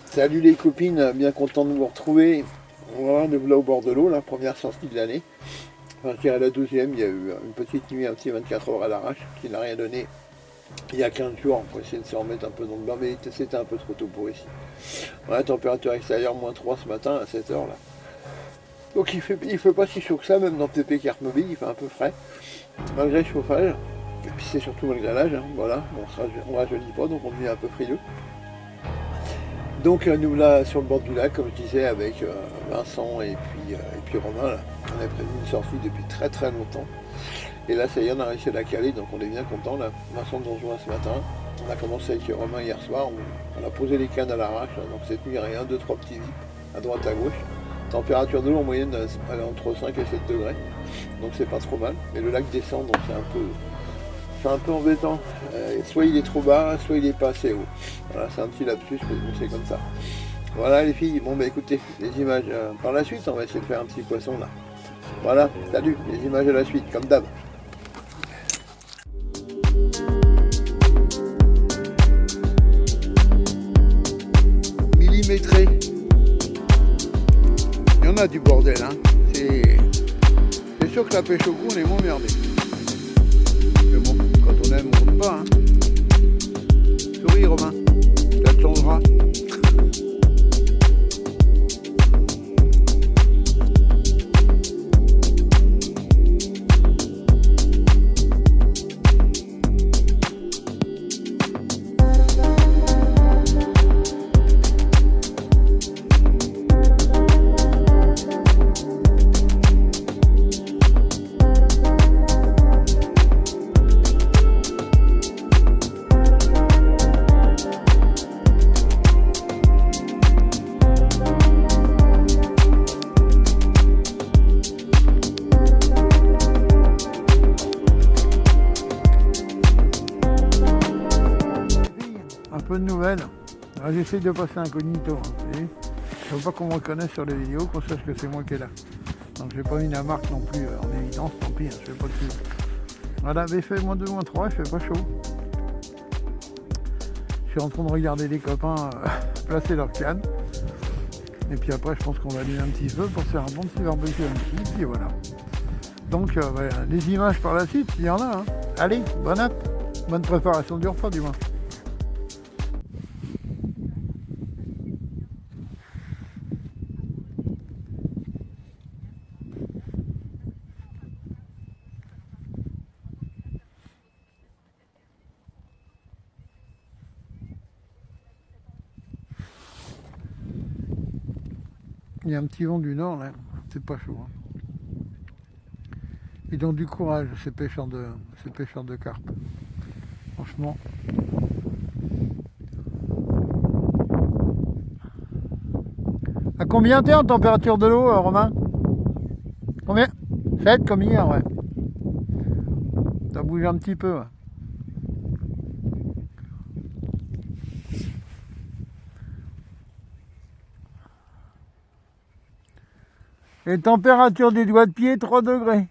Salut les copines, bien content de vous retrouver. Voilà, nous voilà au bord de l'eau, la première sortie de l'année. Enfin, je dirais la 12e, il y a eu une petite nuit, un petit 24 heures à l'arrache, qui n'a rien donné. Il y a 15 jours, on va essayer de se remettre un peu dans le bain, mais c'était un peu trop tôt pour ici. Voilà, température extérieure, moins 3 ce matin à 7 heures là. Donc il fait pas si chaud que ça, même dans TP Carte Mobile, il fait un peu frais, malgré le chauffage. Et puis c'est surtout malgré l'âge, hein, voilà, on rajeunit pas, donc on devient un peu frileux. Donc nous là sur le bord du lac, comme je disais, avec Vincent et puis Romain, là. On a prévu une sortie depuis très très longtemps. Et là ça y est, on a réussi à la caler, donc on est bien content là. Vincent nous rejoint ce matin. On a commencé avec Romain hier soir, on a posé les cannes à l'arrache, hein, donc cette nuit rien, 2-3 petits zips à droite à gauche. Température de l'eau en moyenne elle est entre 5 et 7 degrés, donc c'est pas trop mal. Mais le lac descend, donc c'est un peu embêtant. Soit il est trop bas, soit il est pas assez haut. Voilà, c'est un petit lapsus, mais bon, c'est comme ça. Voilà les filles, bon bah écoutez, les images par la suite, on va essayer de faire un petit poisson là. Voilà, salut, les images à la suite, comme d'hab. Millimétré. Il y en a du bordel, hein. C'est sûr que la pêche au cou, on est moins merdé. Mais bon, quand on aime, on ne pas, hein. Souris Romain, ça te changera. Un peu de nouvelles. J'essaie de passer incognito. Hein, je ne sais pas qu'on me reconnaisse sur les vidéos, qu'on sache que c'est moi qui est là. Donc j'ai pas mis la marque non plus en évidence, tant pis, hein, je fais pas de pub. Voilà, mais il fait -2, -3, il fait pas chaud. Je suis en train de regarder les copains placer leur canne. Et puis après je pense qu'on va allumer un petit feu pour faire un bon petit barbecue ici, puis voilà. Donc les images par la suite, il y en a. Hein. Allez, bonne app, bonne préparation du repas du moins. Il y a un petit vent du nord là, c'est pas chaud. Hein. Ils ont du courage ces pêcheurs de carpe. Franchement. À combien t'es en température de l'eau, Romain? Combien? 7 comme hier, ouais. Ça bouge un petit peu. Ouais. Et température des doigts de pied, 3 degrés.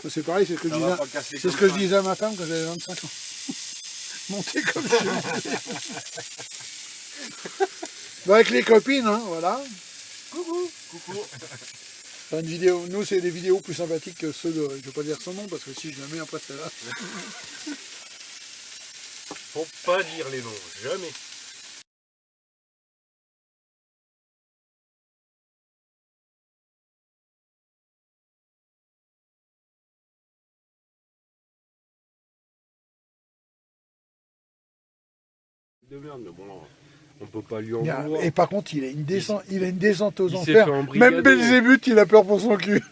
C'est pareil, c'est ce que je disais à ma femme quand j'avais 25 ans. Monter comme ça. Bah avec les copines, hein, voilà. Coucou. Coucou. Une vidéo, nous c'est des vidéos plus sympathiques que ceux de. Je vais pas dire son nom parce que si je la mets après c'est là. Faut pas dire les noms, jamais. De merde, mais bon, on peut pas lui en vouloir. Et par contre, il a une descente aux enfers. Même Belzébuth, il a peur pour son cul.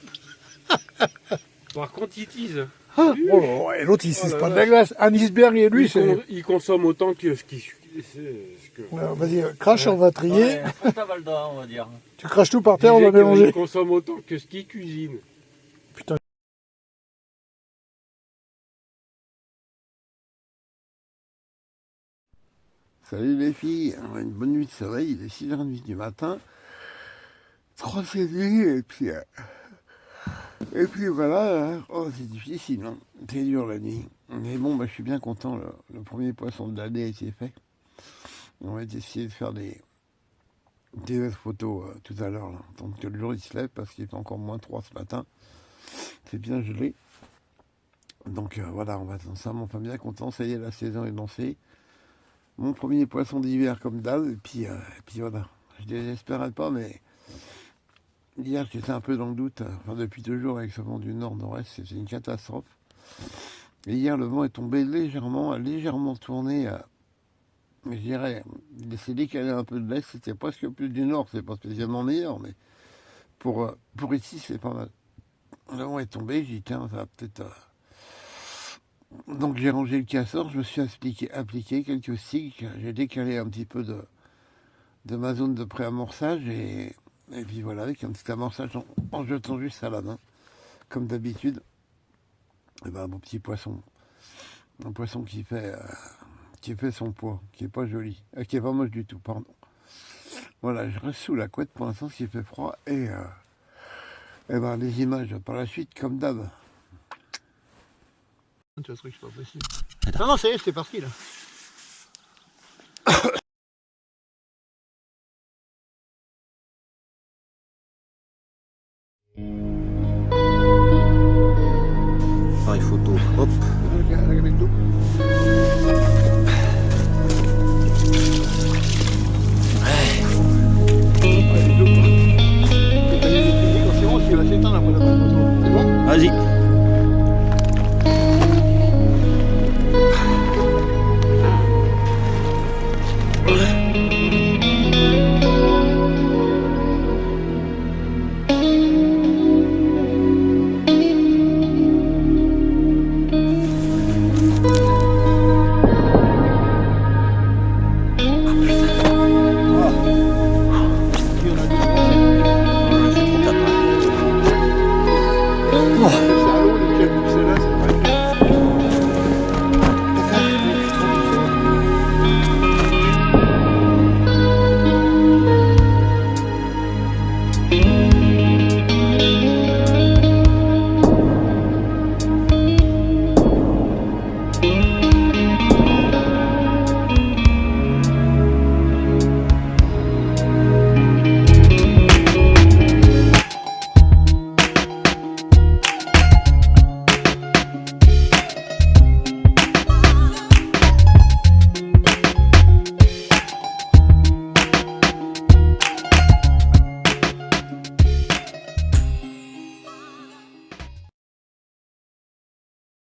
Par contre, il tease. Ah, oh, et l'autre, il ne suce pas de la glace. Un iceberg et lui, il consomme autant que ce qu'il C'est ce que... Vas-y, crache, on va trier. Ouais, après t'as Val d'Or, on va dire. Tu craches tout par terre, on va Il mélanger. consomme autant que ce qu'il cuisine. Putain. Salut les filles, une bonne nuit de sommeil, il est 6h30 du matin. 3 nuit et puis voilà, hein. Oh c'est difficile, hein. C'est dur la nuit. Mais bon, je suis bien content, le premier poisson de l'année a été fait. On va essayer de faire des photos tout à l'heure, tant que le jour il se lève, parce qu'il fait encore moins 3 ce matin. C'est bien gelé. Donc voilà, on va attendre ça, mais enfin bien content, ça y est, la saison est lancée. Mon premier poisson d'hiver comme d'hab, et puis voilà. Je désespérais pas, mais hier j'étais un peu dans le doute, enfin depuis 2 jours avec ce vent du nord-nord-est, c'était une catastrophe. Et hier le vent est tombé légèrement, a légèrement tourné, mais je dirais, il s'est décalé un peu de l'est, c'était presque plus du nord, c'est pas spécialement meilleur, mais pour ici c'est pas mal. Le vent est tombé, j'ai dit tiens, ça va peut-être... Donc j'ai rangé le casseur, je me suis appliqué quelques sticks, j'ai décalé un petit peu de ma zone de pré-amorçage et puis voilà, avec un petit amorçage en jetant juste à la main, comme d'habitude. Et ben mon petit poisson, un poisson qui fait son poids, qui est pas joli, qui est pas moche du tout, pardon. Voilà, je reste sous la couette pour l'instant, ce qui fait froid et ben les images par la suite comme d'hab. Tu vois ce truc, c'est pas possible. Non, ça y est, c'est parti là. Pareil photo, hop. Avec l'eau. Vas-y. Oh.